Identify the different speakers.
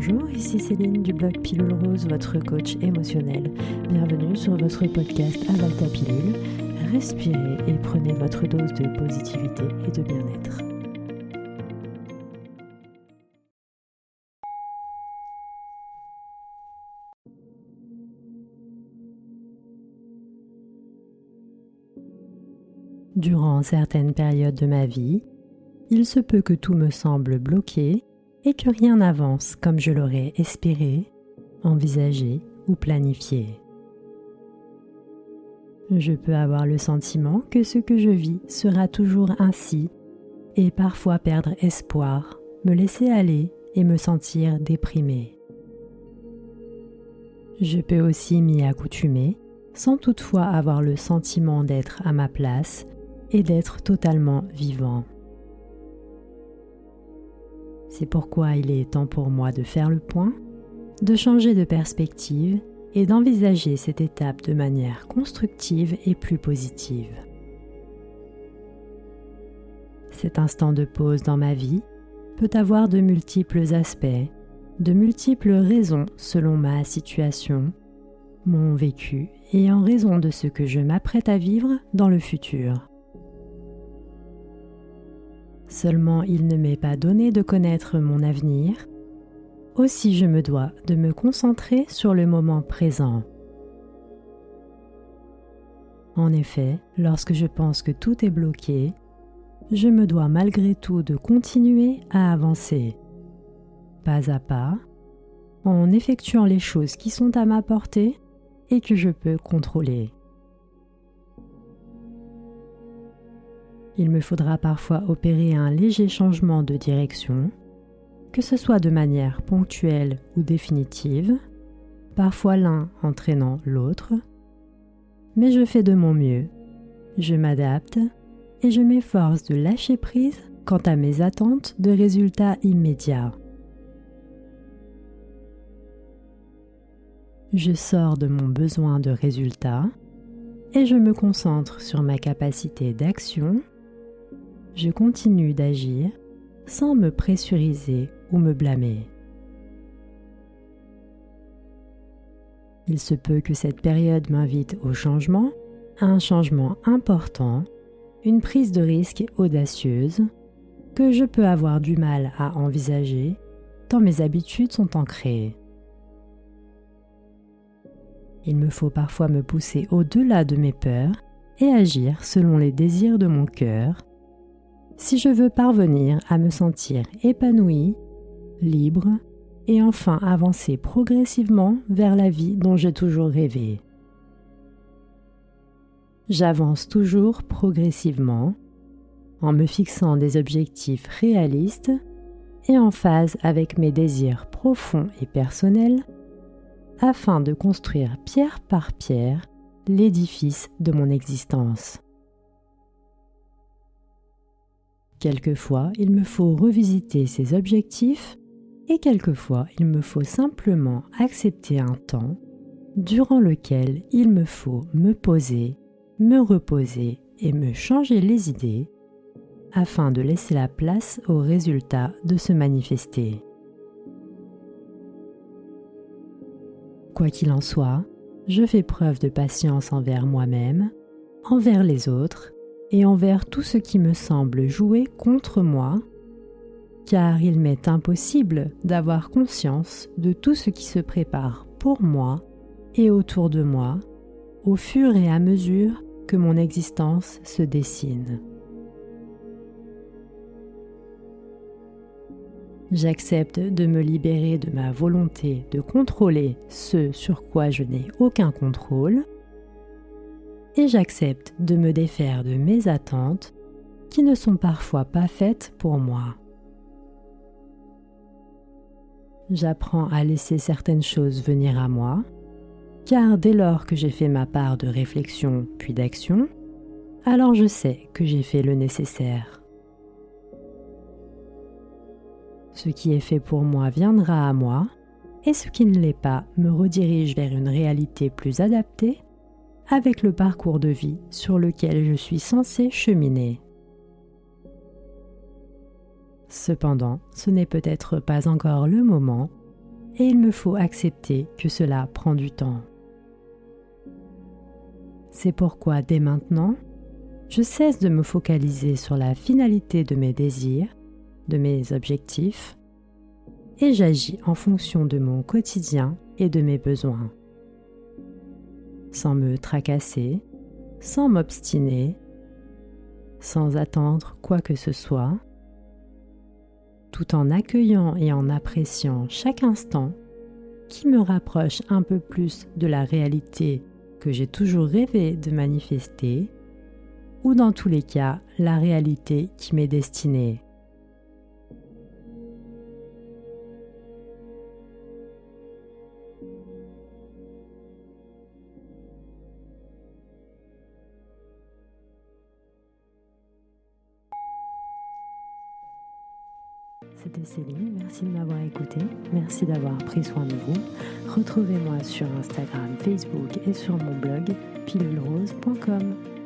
Speaker 1: Bonjour, ici Céline du blog Pilule Rose, votre coach émotionnel. Bienvenue sur votre podcast Avale ta pilule. Respirez et prenez votre dose de positivité et de bien-être. Durant certaines périodes de ma vie, il se peut que tout me semble bloqué et que rien n'avance comme je l'aurais espéré, envisagé ou planifié. Je peux avoir le sentiment que ce que je vis sera toujours ainsi et parfois perdre espoir, me laisser aller et me sentir déprimé. Je peux aussi m'y accoutumer sans toutefois avoir le sentiment d'être à ma place et d'être totalement vivant. C'est pourquoi il est temps pour moi de faire le point, de changer de perspective et d'envisager cette étape de manière constructive et plus positive. Cet instant de pause dans ma vie peut avoir de multiples aspects, de multiples raisons selon ma situation, mon vécu et en raison de ce que je m'apprête à vivre dans le futur. Seulement, il ne m'est pas donné de connaître mon avenir, aussi je me dois de me concentrer sur le moment présent. En effet, lorsque je pense que tout est bloqué, je me dois malgré tout de continuer à avancer, pas à pas, en effectuant les choses qui sont à ma portée et que je peux contrôler. Il me faudra parfois opérer un léger changement de direction, que ce soit de manière ponctuelle ou définitive, parfois l'un entraînant l'autre, mais je fais de mon mieux, je m'adapte et je m'efforce de lâcher prise quant à mes attentes de résultats immédiats. Je sors de mon besoin de résultats et je me concentre sur ma capacité d'action. Je continue d'agir sans me pressuriser ou me blâmer. Il se peut que cette période m'invite au changement, à un changement important, une prise de risque audacieuse, que je peux avoir du mal à envisager tant mes habitudes sont ancrées. Il me faut parfois me pousser au-delà de mes peurs et agir selon les désirs de mon cœur, si je veux parvenir à me sentir épanoui, libre et enfin avancer progressivement vers la vie dont j'ai toujours rêvé. J'avance toujours progressivement en me fixant des objectifs réalistes et en phase avec mes désirs profonds et personnels afin de construire pierre par pierre l'édifice de mon existence. Quelquefois, il me faut revisiter ces objectifs et quelquefois, il me faut simplement accepter un temps durant lequel il me faut me poser, me reposer et me changer les idées afin de laisser la place aux résultats de se manifester. Quoi qu'il en soit, je fais preuve de patience envers moi-même, envers les autres et envers tout ce qui me semble jouer contre moi, car il m'est impossible d'avoir conscience de tout ce qui se prépare pour moi et autour de moi, au fur et à mesure que mon existence se dessine. J'accepte de me libérer de ma volonté de contrôler ce sur quoi je n'ai aucun contrôle, et j'accepte de me défaire de mes attentes qui ne sont parfois pas faites pour moi. J'apprends à laisser certaines choses venir à moi, car dès lors que j'ai fait ma part de réflexion puis d'action, alors je sais que j'ai fait le nécessaire. Ce qui est fait pour moi viendra à moi, et ce qui ne l'est pas me redirige vers une réalité plus adaptée avec le parcours de vie sur lequel je suis censé cheminer. Cependant, ce n'est peut-être pas encore le moment et il me faut accepter que cela prend du temps. C'est pourquoi dès maintenant, je cesse de me focaliser sur la finalité de mes désirs, de mes objectifs, et j'agis en fonction de mon quotidien et de mes besoins. Sans me tracasser, sans m'obstiner, sans attendre quoi que ce soit, tout en accueillant et en appréciant chaque instant qui me rapproche un peu plus de la réalité que j'ai toujours rêvé de manifester, ou dans tous les cas, la réalité qui m'est destinée. C'était Céline, merci de m'avoir écouté, merci d'avoir pris soin de vous. Retrouvez-moi sur Instagram, Facebook et sur mon blog pilulerose.com.